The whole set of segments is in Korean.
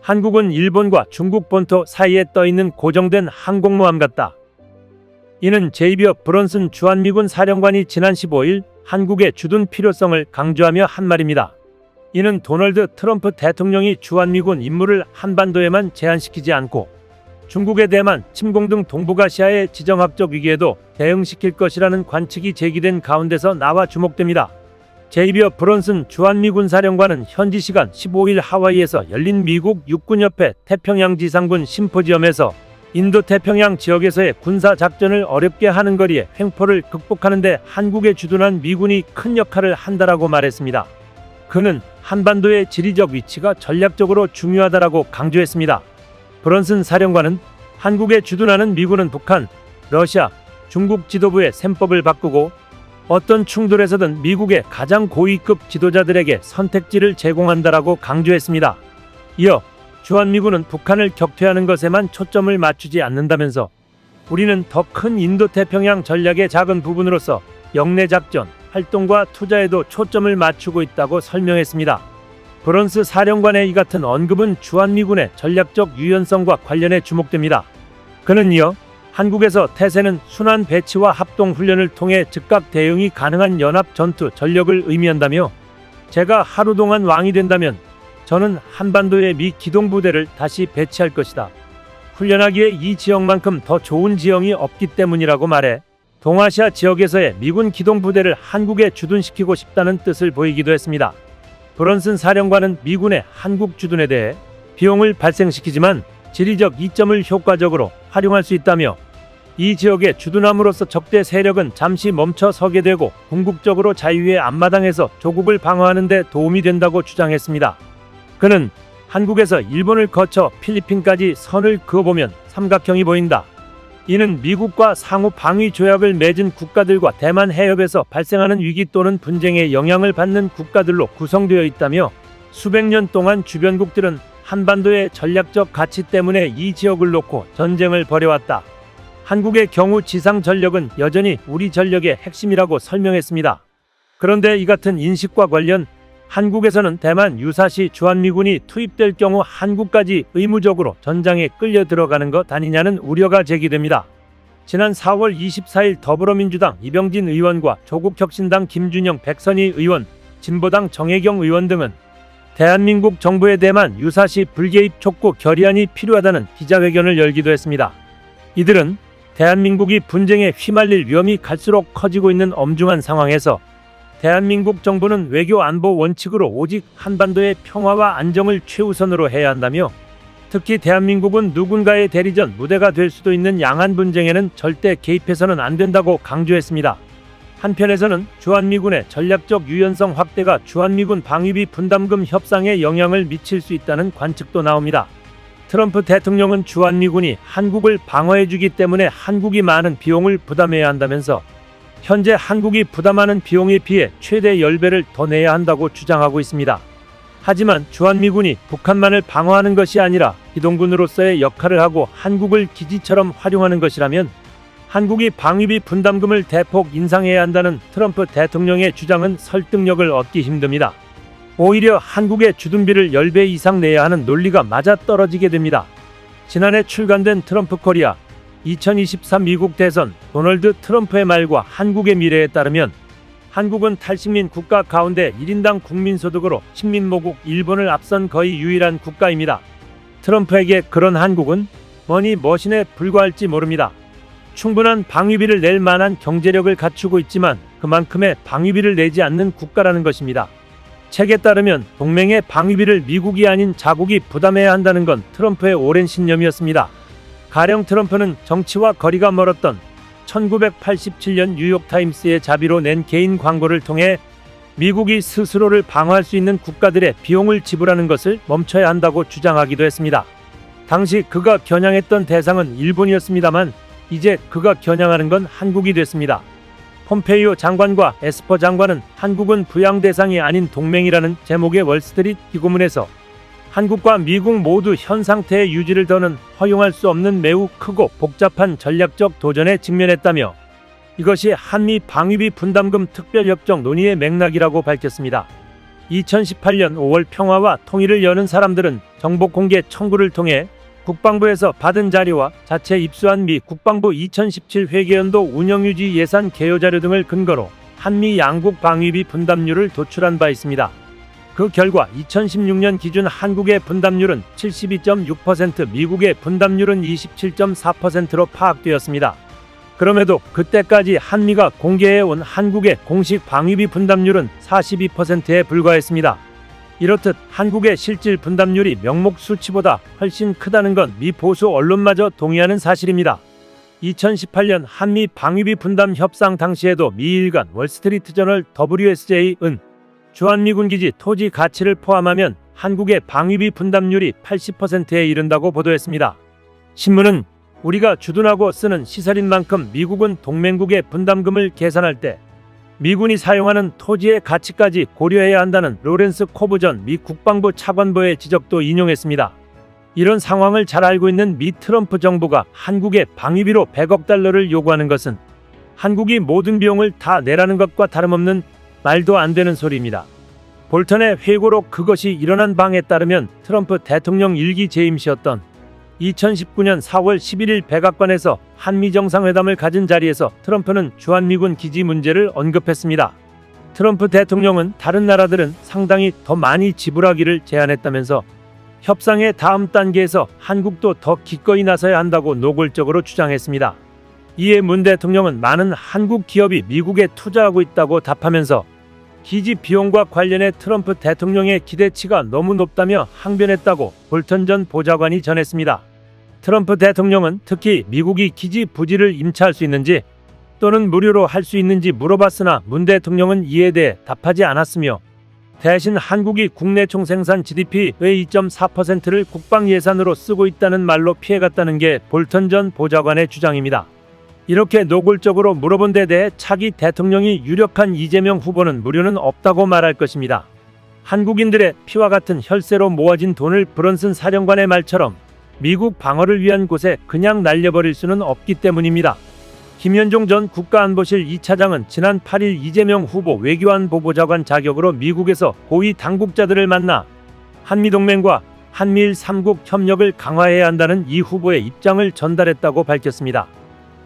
한국은 일본과 중국 본토 사이에 떠있는 고정된 항공모함 같다. 이는 제이비어 브런슨 주한미군 사령관이 지난 15일 한국의 주둔 필요성을 강조하며 한 말입니다. 이는 도널드 트럼프 대통령이 주한미군 임무를 한반도에만 제한시키지 않고 중국의 대만, 침공 등 동북아시아의 지정학적 위기에도 대응시킬 것이라는 관측이 제기된 가운데서 나와 주목됩니다. 제이비어 브런슨 주한미군 사령관은 현지 시간 15일 하와이에서 열린 미국 육군협회 태평양 지상군 심포지엄에서 인도태평양 지역에서의 군사작전을 어렵게 하는 거리에 횡포를 극복하는 데 한국에 주둔한 미군이 큰 역할을 한다라고 말했습니다. 그는 한반도의 지리적 위치가 전략적으로 중요하다라고 강조했습니다. 브런슨 사령관은 한국에 주둔하는 미군은 북한, 러시아, 중국 지도부의 셈법을 바꾸고 어떤 충돌에서든 미국의 가장 고위급 지도자들에게 선택지를 제공한다라고 강조했습니다. 이어 주한미군은 북한을 격퇴하는 것에만 초점을 맞추지 않는다면서 우리는 더 큰 인도태평양 전략의 작은 부분으로서 영내작전, 활동과 투자에도 초점을 맞추고 있다고 설명했습니다. 브런스 사령관의 이 같은 언급은 주한미군의 전략적 유연성과 관련해 주목됩니다. 그는 이어 한국에서 태세는 순환 배치와 합동 훈련을 통해 즉각 대응이 가능한 연합 전투 전력을 의미한다며 제가 하루 동안 왕이 된다면 저는 한반도의 미 기동부대를 다시 배치할 것이다. 훈련하기에 이 지역만큼 더 좋은 지형이 없기 때문이라고 말해 동아시아 지역에서의 미군 기동부대를 한국에 주둔시키고 싶다는 뜻을 보이기도 했습니다. 브런슨 사령관은 미군의 한국 주둔에 대해 비용을 발생시키지만 지리적 이점을 효과적으로 활용할 수 있다며 이 지역에 주둔함으로써 적대 세력은 잠시 멈춰 서게 되고 궁극적으로 자유의 앞마당에서 조국을 방어하는 데 도움이 된다고 주장했습니다. 그는 한국에서 일본을 거쳐 필리핀까지 선을 그어보면 삼각형이 보인다. 이는 미국과 상호 방위 조약을 맺은 국가들과 대만 해협에서 발생하는 위기 또는 분쟁에 영향을 받는 국가들로 구성되어 있다며 수백 년 동안 주변국들은 한반도의 전략적 가치 때문에 이 지역을 놓고 전쟁을 벌여왔다. 한국의 경우 지상 전력은 여전히 우리 전력의 핵심이라고 설명했습니다. 그런데 이 같은 인식과 관련 한국에서는 대만 유사시 주한미군이 투입될 경우 한국까지 의무적으로 전장에 끌려 들어가는 것 아니냐는 우려가 제기됩니다. 지난 4월 24일 더불어민주당 이병진 의원과 조국혁신당 김준영 백선희 의원, 진보당 정혜경 의원 등은 대한민국 정부의 대만 유사시 불개입 촉구 결의안이 필요하다는 기자회견을 열기도 했습니다. 이들은 대한민국이 분쟁에 휘말릴 위험이 갈수록 커지고 있는 엄중한 상황에서 대한민국 정부는 외교 안보 원칙으로 오직 한반도의 평화와 안정을 최우선으로 해야 한다며 특히 대한민국은 누군가의 대리전 무대가 될 수도 있는 양안 분쟁에는 절대 개입해서는 안 된다고 강조했습니다. 한편에서는 주한미군의 전략적 유연성 확대가 주한미군 방위비 분담금 협상에 영향을 미칠 수 있다는 관측도 나옵니다. 트럼프 대통령은 주한미군이 한국을 방어해주기 때문에 한국이 많은 비용을 부담해야 한다면서 현재 한국이 부담하는 비용에 비해 최대 10배를 더 내야 한다고 주장하고 있습니다. 하지만 주한미군이 북한만을 방어하는 것이 아니라 기동군으로서의 역할을 하고 한국을 기지처럼 활용하는 것이라면 한국이 방위비 분담금을 대폭 인상해야 한다는 트럼프 대통령의 주장은 설득력을 얻기 힘듭니다. 오히려 한국의 주둔비를 10배 이상 내야 하는 논리가 맞아떨어지게 됩니다. 지난해 출간된 트럼프 코리아 2023 미국 대선 도널드 트럼프의 말과 한국의 미래에 따르면 한국은 탈식민 국가 가운데 1인당 국민소득으로 식민모국 일본을 앞선 거의 유일한 국가입니다. 트럼프에게 그런 한국은 머니 머신에 불과할지 모릅니다. 충분한 방위비를 낼 만한 경제력을 갖추고 있지만 그만큼의 방위비를 내지 않는 국가라는 것입니다. 책에 따르면 동맹의 방위비를 미국이 아닌 자국이 부담해야 한다는 건 트럼프의 오랜 신념이었습니다. 가령 트럼프는 정치와 거리가 멀었던 1987년 뉴욕타임스의 자비로 낸 개인 광고를 통해 미국이 스스로를 방어할 수 있는 국가들의 비용을 지불하는 것을 멈춰야 한다고 주장하기도 했습니다. 당시 그가 겨냥했던 대상은 일본이었습니다만 이제 그가 겨냥하는 건 한국이 됐습니다. 폼페이오 장관과 에스퍼 장관은 한국은 부양 대상이 아닌 동맹이라는 제목의 월스트리트 기고문에서 한국과 미국 모두 현 상태의 유지를 더는 허용할 수 없는 매우 크고 복잡한 전략적 도전에 직면했다며 이것이 한미 방위비 분담금 특별협정 논의의 맥락이라고 밝혔습니다. 2018년 5월 평화와 통일을 여는 사람들은 정보 공개 청구를 통해 국방부에서 받은 자료와 자체 입수한 미 국방부 2017 회계연도 운영유지 예산 개요 자료 등을 근거로 한미 양국 방위비 분담률을 도출한 바 있습니다. 그 결과 2016년 기준 한국의 분담률은 72.6%, 미국의 분담률은 27.4%로 파악되었습니다. 그럼에도 그때까지 한미가 공개해온 한국의 공식 방위비 분담률은 42%에 불과했습니다. 이렇듯 한국의 실질 분담률이 명목 수치보다 훨씬 크다는 건 미 보수 언론마저 동의하는 사실입니다. 2018년 한미 방위비 분담 협상 당시에도 미 일간 월스트리트저널 WSJ은 주한미군 기지 토지 가치를 포함하면 한국의 방위비 분담률이 80%에 이른다고 보도했습니다. 신문은 우리가 주둔하고 쓰는 시설인 만큼 미국은 동맹국의 분담금을 계산할 때 미군이 사용하는 토지의 가치까지 고려해야 한다는 로렌스 코브 전 미 국방부 차관보의 지적도 인용했습니다. 이런 상황을 잘 알고 있는 미 트럼프 정부가 한국의 방위비로 100억 달러를 요구하는 것은 한국이 모든 비용을 다 내라는 것과 다름없는 말도 안 되는 소리입니다. 볼턴의 회고로 그것이 일어난 바에 따르면 트럼프 대통령 일기 재임시였던 2019년 4월 11일 백악관에서 한미 정상회담을 가진 자리에서 트럼프는 주한미군 기지 문제를 언급했습니다. 트럼프 대통령은 다른 나라들은 상당히 더 많이 지불하기를 제안했다면서 협상의 다음 단계에서 한국도 더 기꺼이 나서야 한다고 노골적으로 주장했습니다. 이에 문 대통령은 많은 한국 기업이 미국에 투자하고 있다고 답하면서 기지 비용과 관련해 트럼프 대통령의 기대치가 너무 높다며 항변했다고 볼턴 전 보좌관이 전했습니다. 트럼프 대통령은 특히 미국이 기지 부지를 임차할 수 있는지 또는 무료로 할 수 있는지 물어봤으나 문 대통령은 이에 대해 답하지 않았으며 대신 한국이 국내 총생산 GDP의 2.4%를 국방 예산으로 쓰고 있다는 말로 피해갔다는 게 볼턴 전 보좌관의 주장입니다. 이렇게 노골적으로 물어본 데 대해 차기 대통령이 유력한 이재명 후보는 무료는 없다고 말할 것입니다. 한국인들의 피와 같은 혈세로 모아진 돈을 브런슨 사령관의 말처럼 미국 방어를 위한 곳에 그냥 날려버릴 수는 없기 때문입니다. 김현종 전 국가안보실 2차장은 지난 8일 이재명 후보 외교안보보좌관 자격으로 미국에서 고위 당국자들을 만나 한미동맹과 한미일 3국 협력을 강화해야 한다는 이 후보의 입장을 전달했다고 밝혔습니다.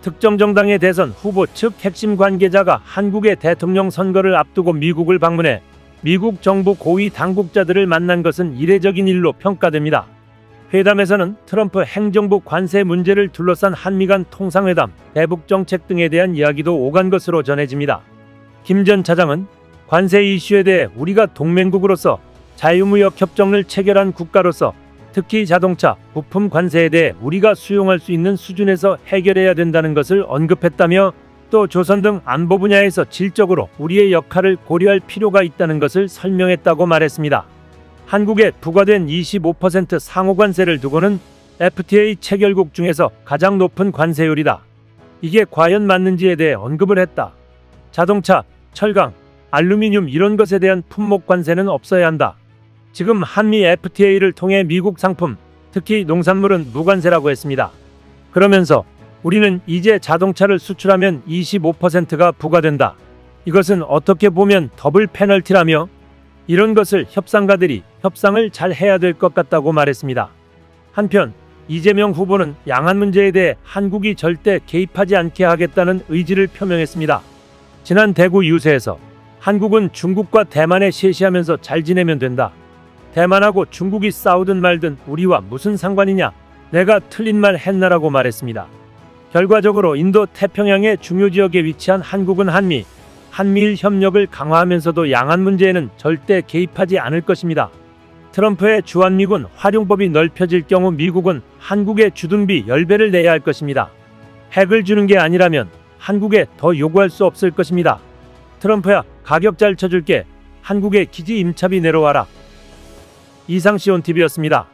특정 정당의 대선 후보 측 핵심 관계자가 한국의 대통령 선거를 앞두고 미국을 방문해 미국 정부 고위 당국자들을 만난 것은 이례적인 일로 평가됩니다. 회담에서는 트럼프 행정부 관세 문제를 둘러싼 한미 간 통상회담, 대북 정책 등에 대한 이야기도 오간 것으로 전해집니다. 김 전 차장은 관세 이슈에 대해 우리가 동맹국으로서 자유무역 협정을 체결한 국가로서 특히 자동차, 부품 관세에 대해 우리가 수용할 수 있는 수준에서 해결해야 된다는 것을 언급했다며 또 조선 등 안보 분야에서 질적으로 우리의 역할을 고려할 필요가 있다는 것을 설명했다고 말했습니다. 한국에 부과된 25% 상호관세를 두고는 FTA 체결국 중에서 가장 높은 관세율이다. 이게 과연 맞는지에 대해 언급을 했다. 자동차, 철강, 알루미늄 이런 것에 대한 품목 관세는 없어야 한다. 지금 한미 FTA를 통해 미국 상품, 특히 농산물은 무관세라고 했습니다. 그러면서 우리는 이제 자동차를 수출하면 25%가 부과된다. 이것은 어떻게 보면 더블 페널티라며 이런 것을 협상가들이 협상을 잘 해야 될 것 같다고 말했습니다. 한편 이재명 후보는 양안 문제에 대해 한국이 절대 개입하지 않게 하겠다는 의지를 표명했습니다. 지난 대구 유세에서 한국은 중국과 대만에 시시하면서 잘 지내면 된다. 대만하고 중국이 싸우든 말든 우리와 무슨 상관이냐. 내가 틀린 말 했나라고 말했습니다. 결과적으로 인도 태평양의 중요 지역에 위치한 한국은 한미일 협력을 강화하면서도 양안 문제에는 절대 개입하지 않을 것입니다. 트럼프의 주한미군 활용법이 넓혀질 경우 미국은 한국에 주둔비 10배를 내야 할 것입니다. 핵을 주는 게 아니라면 한국에 더 요구할 수 없을 것입니다. 트럼프야, 가격 잘 쳐줄게. 한국에 기지 임차비 내려와라. 이상 시온TV였습니다.